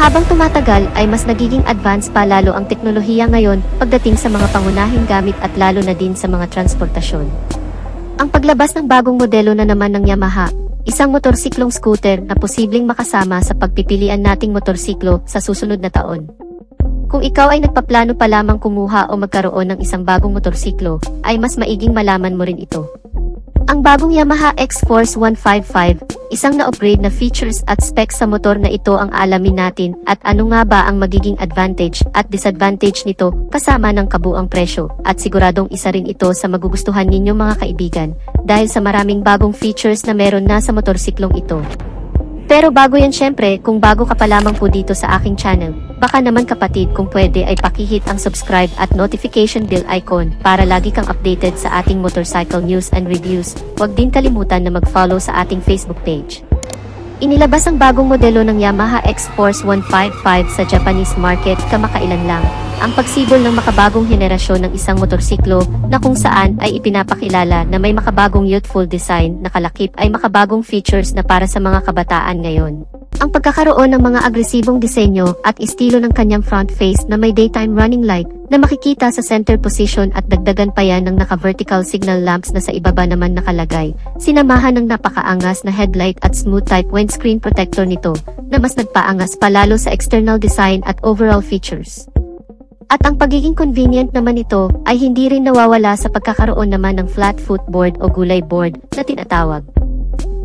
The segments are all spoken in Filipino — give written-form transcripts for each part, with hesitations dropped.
Habang tumatagal ay mas nagiging advanced pa lalo ang teknolohiya ngayon pagdating sa mga pangunahing gamit at lalo na din sa mga transportasyon. Ang paglabas ng bagong modelo na naman ng Yamaha, isang motorsiklong scooter na posibleng makasama sa pagpipilian nating motorsiklo sa susunod na taon. Kung ikaw ay nagpaplano pa lamang kumuha o magkaroon ng isang bagong motorsiklo, ay mas maiging malaman mo rin ito. Ang bagong Yamaha X-Force 155, isang na-upgrade na features at specs sa motor na ito ang alamin natin at ano nga ba ang magiging advantage at disadvantage nito kasama ng kabuang presyo at siguradong isa rin ito sa magugustuhan ninyong mga kaibigan dahil sa maraming bagong features na meron na sa motorsiklong ito. Pero bago yan syempre, kung bago ka pa lamang po dito sa aking channel, baka naman kapatid kung pwede ay pakihit ang subscribe at notification bell icon para lagi kang updated sa ating motorcycle news and reviews. Huwag din kalimutan na mag-follow sa ating Facebook page. Inilabas ang bagong modelo ng Yamaha X-Force 155 sa Japanese market kamakailan lang. Ang pagsibol ng makabagong henerasyon ng isang motorsiklo na kung saan ay ipinapakilala na may makabagong youthful design na kalakip ay makabagong features na para sa mga kabataan ngayon. Ang pagkakaroon ng mga agresibong disenyo at estilo ng kanyang front face na may daytime running light na makikita sa center position at dagdagan pa yan ng naka-vertical signal lamps na sa ibaba naman nakalagay, sinamahan ng napakaangas na headlight at smooth type windscreen protector nito na mas nagpaangas palalo sa external design at overall features. At ang pagiging convenient naman ito ay hindi rin nawawala sa pagkakaroon naman ng flat footboard o gulay board na tinatawag.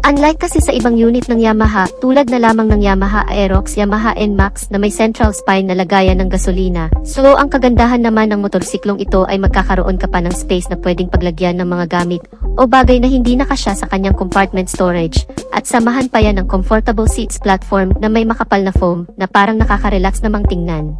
Unlike kasi sa ibang unit ng Yamaha, tulad na lamang ng Yamaha Aerox, Yamaha NMAX na may central spine na lagayan ng gasolina, so ang kagandahan naman ng motorsiklong ito ay magkakaroon ka pa ng space na pwedeng paglagyan ng mga gamit o bagay na hindi nakasya sa kanyang compartment storage, at samahan pa yan ng comfortable seats platform na may makapal na foam na parang nakaka-relax namang tingnan.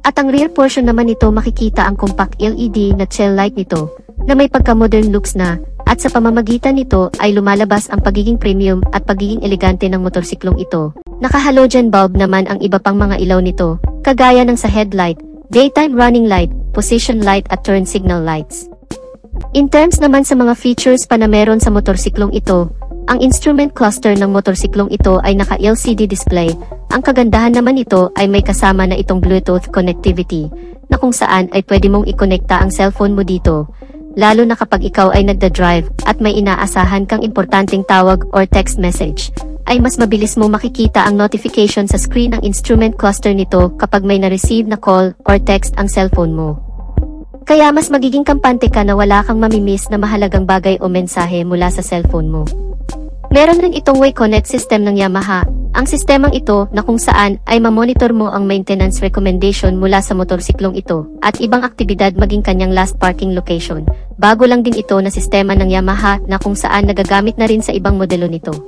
At ang rear portion naman nito makikita ang compact LED na tail light nito na may pagka-modern looks na, at sa pamamagitan nito ay lumalabas ang pagiging premium at pagiging elegante ng motorsiklong ito. Naka-halogen bulb naman ang iba pang mga ilaw nito, kagaya ng sa headlight, daytime running light, position light at turn signal lights. In terms naman sa mga features pa na meron sa motorsiklong ito, ang instrument cluster ng motorsiklong ito ay naka-LCD display. Ang kagandahan naman ito ay may kasama na itong Bluetooth connectivity, na kung saan ay pwede mong i-konekta ang cellphone mo dito, lalo na kapag ikaw ay nagda-drive at may inaasahan kang importanteng tawag or text message, ay mas mabilis mo makikita ang notification sa screen ng instrument cluster nito kapag may na-receive na call or text ang cellphone mo. Kaya mas magiging kampante ka na wala kang mamimiss na mahalagang bagay o mensahe mula sa cellphone mo. Meron rin itong Way Connect system ng Yamaha, ang sistemang ito na kung saan ay mamonitor mo ang maintenance recommendation mula sa motorsiklong ito at ibang aktibidad maging kanyang last parking location. Bago lang din ito na sistema ng Yamaha na kung saan nagagamit na rin sa ibang modelo nito.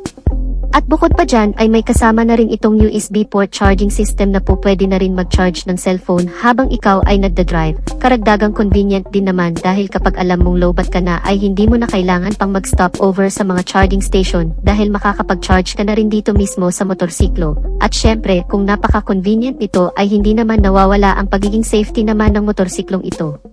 At bukod pa dyan ay may kasama na rin itong USB port charging system na po pwede na rin mag-charge ng cellphone habang ikaw ay nagda-drive. Karagdagang convenient din naman dahil kapag alam mong lowbat ka na ay hindi mo na kailangan pang mag-stop over sa mga charging station dahil makakapag-charge ka na rin dito mismo sa motorsiklo. At syempre kung napaka-convenient nito ay hindi naman nawawala ang pagiging safety naman ng motorsiklong ito.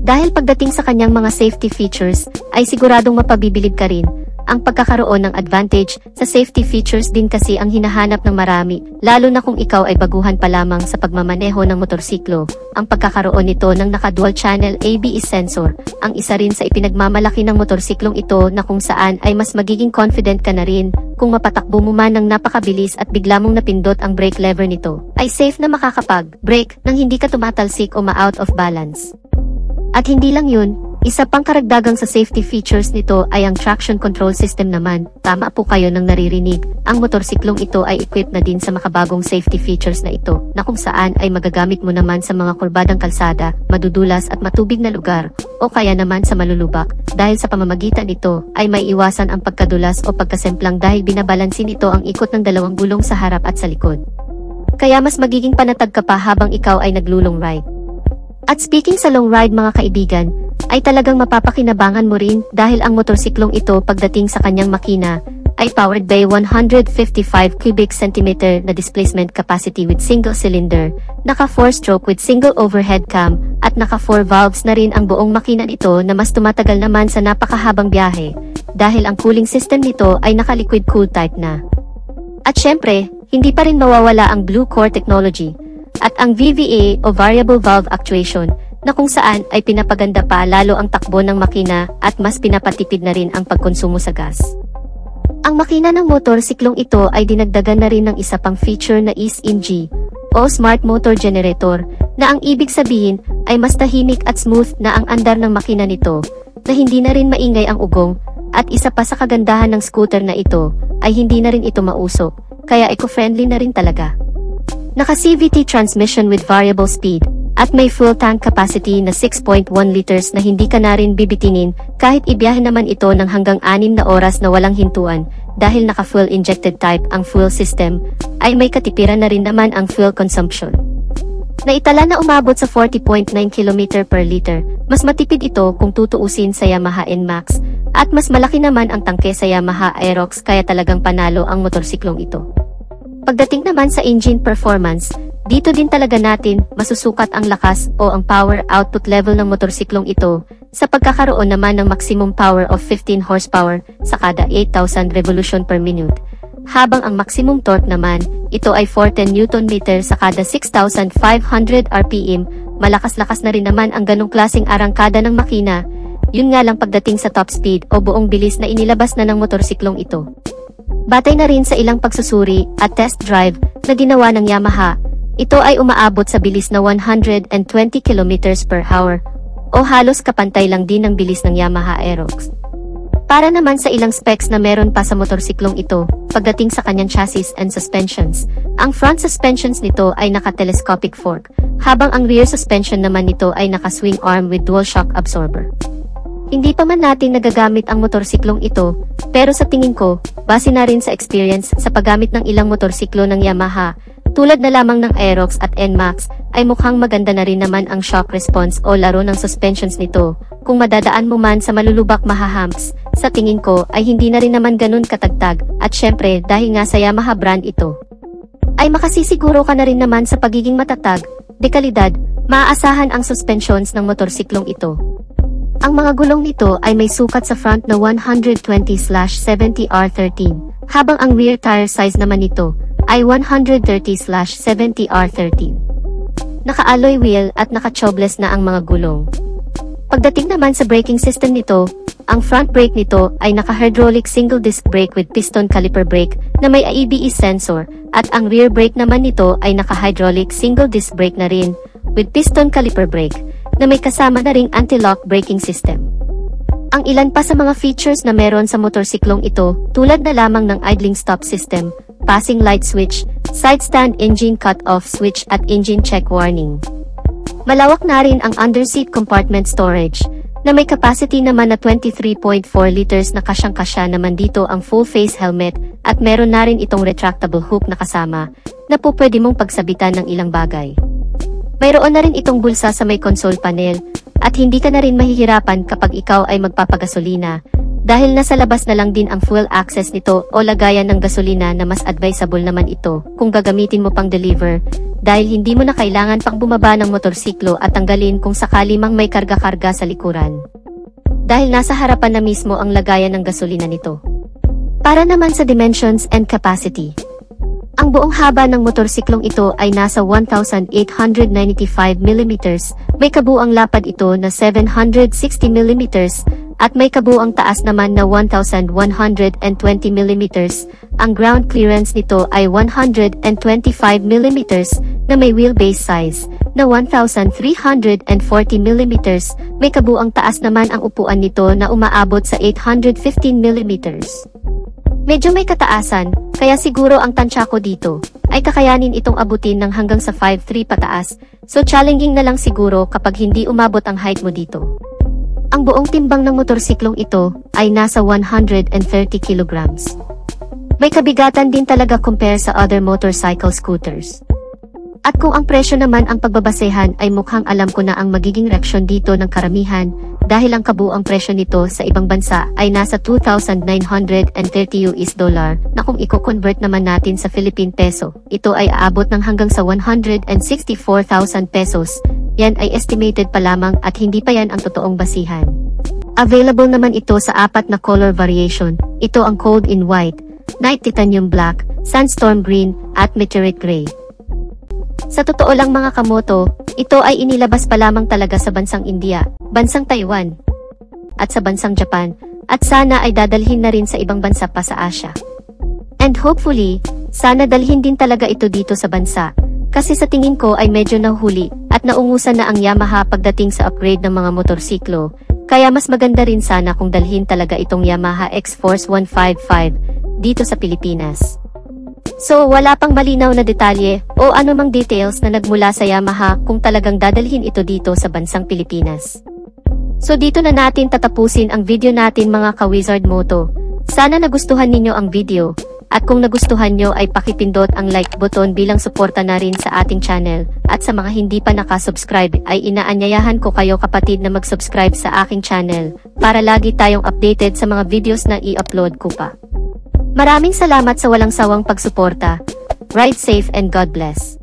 Dahil pagdating sa kanyang mga safety features ay siguradong mapabibilib ka rin. Ang pagkakaroon ng advantage sa safety features din kasi ang hinahanap ng marami, lalo na kung ikaw ay baguhan pa lamang sa pagmamaneho ng motorsiklo. Ang pagkakaroon nito ng naka-dual channel ABS sensor, ang isa rin sa ipinagmamalaki ng motorsiklong ito na kung saan ay mas magiging confident ka na rin kung mapatakbo mo man ng napakabilis at bigla mong napindot ang brake lever nito, ay safe na makakapag-brake nang hindi ka tumatalsik o ma-out of balance. At hindi lang yun, isa pang karagdagang sa safety features nito ay ang traction control system naman. Tama po kayo nang naririnig, ang motorsiklong ito ay equipped na din sa makabagong safety features na ito, na kung saan ay magagamit mo naman sa mga kurbadang kalsada, madudulas at matubig na lugar, o kaya naman sa malulubak, dahil sa pamamagitan nito ay may iwasan ang pagkadulas o pagkasemplang dahil binabalansin ito ang ikot ng dalawang gulong sa harap at sa likod. Kaya mas magiging panatag ka pa habang ikaw ay naglulong ride. At speaking sa long ride mga kaibigan, ay talagang mapapakinabangan mo rin dahil ang motorsiklong ito pagdating sa kanyang makina ay powered by 155 cubic centimeter na displacement capacity with single cylinder, naka 4-stroke with single overhead cam, at naka 4 valves na rin ang buong makina nito na mas tumatagal naman sa napakahabang biyahe dahil ang cooling system nito ay naka liquid cool type na. At syempre, hindi pa rin mawawala ang Blue Core Technology at ang VVA o Variable Valve Actuation na kung saan ay pinapaganda pa lalo ang takbo ng makina at mas pinapatipid na rin ang pagkonsumo sa gas. Ang makina ng motorsiklong ito ay dinagdagan na rin ng isa pang feature na SMG o Smart Motor Generator na ang ibig sabihin ay mas tahimik at smooth na ang andar ng makina nito na hindi na rin maingay ang ugong at isa pa sa kagandahan ng scooter na ito ay hindi na rin ito mausok kaya eco-friendly na rin talaga. Naka-CVT transmission with variable speed at may full tank capacity na 6.1 liters na hindi ka na rin bibitingin kahit ibiyahe naman ito ng hanggang 6 na oras na walang hintuan dahil naka-fuel injected type ang fuel system ay may katipiran na rin naman ang fuel consumption. Naitala na umabot sa 40.9 km per liter, mas matipid ito kung tutuusin sa Yamaha NMAX at mas malaki naman ang tangke sa Yamaha Aerox kaya talagang panalo ang motorsiklong ito. Pagdating naman sa engine performance, dito din talaga natin masusukat ang lakas o ang power output level ng motorsiklong ito sa pagkakaroon naman ng maximum power of 15 horsepower sa kada 8,000 revolution per minute. Habang ang maximum torque naman, ito ay 410 Nm sa kada 6,500 RPM, malakas-lakas na rin naman ang ganong klaseng arangkada ng makina, yun nga lang pagdating sa top speed o buong bilis na inilabas na ng motorsiklong ito. Batay na rin sa ilang pagsusuri at test drive na ginawa ng Yamaha, ito ay umaabot sa bilis na 120 km per hour o halos kapantay lang din ng bilis ng Yamaha Aerox. Para naman sa ilang specs na meron pa sa motorsiklong ito, pagdating sa kanyang chassis and suspensions, ang front suspensions nito ay naka-telescopic fork, habang ang rear suspension naman nito ay naka-swing arm with dual shock absorber. Hindi pa man natin nagagamit ang motorsiklong ito, pero sa tingin ko, base na rin sa experience sa paggamit ng ilang motorsiklo ng Yamaha, tulad na lamang ng Aerox at NMAX, ay mukhang maganda na rin naman ang shock response o laro ng suspensions nito. Kung madadaan mo man sa malulubak mahahumps, sa tingin ko ay hindi na rin naman ganun katagtag at syempre dahil nga sa Yamaha brand ito, ay makasisiguro ka na rin naman sa pagiging matatag, dekalidad, maaasahan ang suspensions ng motorsiklong ito. Ang mga gulong nito ay may sukat sa front na 120/70R13, habang ang rear tire size naman nito ay 130/70R13. Naka-alloy wheel at naka-tubeless na ang mga gulong. Pagdating naman sa braking system nito, ang front brake nito ay naka-hydraulic single disc brake with piston caliper brake na may ABS sensor at ang rear brake naman nito ay naka-hydraulic single disc brake na rin with piston caliper brake na may kasama na ring anti-lock braking system. Ang ilan pa sa mga features na meron sa motorsiklong ito tulad na lamang ng idling stop system, passing light switch, side stand engine cut-off switch at engine check warning. Malawak na rin ang underseat compartment storage na may capacity naman na 23.4 liters na kasyang-kasya naman dito ang full face helmet at meron na rin itong retractable hook na kasama na po pwede mong pagsabitan ng ilang bagay. Mayroon na rin itong bulsa sa may console panel at hindi ka na rin mahihirapan kapag ikaw ay magpapagasolina dahil nasa labas na lang din ang fuel access nito o lagayan ng gasolina na mas advisable naman ito kung gagamitin mo pang deliver dahil hindi mo na kailangan pang bumaba ng motorsiklo at tanggalin kung sakali mang may karga-karga sa likuran. Dahil nasa harapan na mismo ang lagayan ng gasolina nito. Para naman sa dimensions and capacity. Ang buong haba ng motorsiklong ito ay nasa 1,895 mm, may kabuang lapad ito na 760 mm, at may kabuang taas naman na 1,120 mm. Ang ground clearance nito ay 125 mm na may wheelbase size na 1,340 mm. May kabuang taas naman ang upuan nito na umaabot sa 815 mm. Medyo may kataasan, kaya siguro ang tansya ko dito ay kakayanin itong abutin ng hanggang sa 5'3" pataas, so challenging na lang siguro kapag hindi umabot ang height mo dito. Ang buong timbang ng motorsiklong ito ay nasa 130 kilograms. May kabigatan din talaga compare sa other motorcycle scooters. At kung ang presyo naman ang pagbabasehan ay mukhang alam ko na ang magiging reaksyon dito ng karamihan dahil ang kabuang presyo nito sa ibang bansa ay nasa $2,930 na kung i-convert naman natin sa Philippine peso, ito ay aabot ng hanggang sa 164,000 pesos. Yan ay estimated pa lamang at hindi pa yan ang totoong basihan. Available naman ito sa 4 na color variation. Ito ang cold in white, Night Titanium Black, Sandstorm Green, at Meteorite Gray. Sa totoo lang mga kamoto, ito ay inilabas pa lamang talaga sa bansang India, bansang Taiwan, at sa bansang Japan, at sana ay dadalhin na rin sa ibang bansa pa sa Asia. And hopefully, sana dalhin din talaga ito dito sa bansa, kasi sa tingin ko ay medyo nahuli, at naungusan na ang Yamaha pagdating sa upgrade ng mga motorsiklo, kaya mas maganda rin sana kung dalhin talaga itong Yamaha X-Force 155 dito sa Pilipinas. So wala pang malinaw na detalye o anumang details na nagmula sa Yamaha kung talagang dadalhin ito dito sa bansang Pilipinas. So dito na natin tatapusin ang video natin mga ka-Wizard Moto. Sana nagustuhan ninyo ang video, at kung nagustuhan nyo ay pakipindot ang like button bilang suporta na rin sa ating channel, at sa mga hindi pa nakasubscribe ay inaanyayahan ko kayo kapatid na mag-subscribe sa aking channel, para lagi tayong updated sa mga videos na i-upload ko pa. Maraming salamat sa walang sawang pagsuporta. Ride safe and God bless.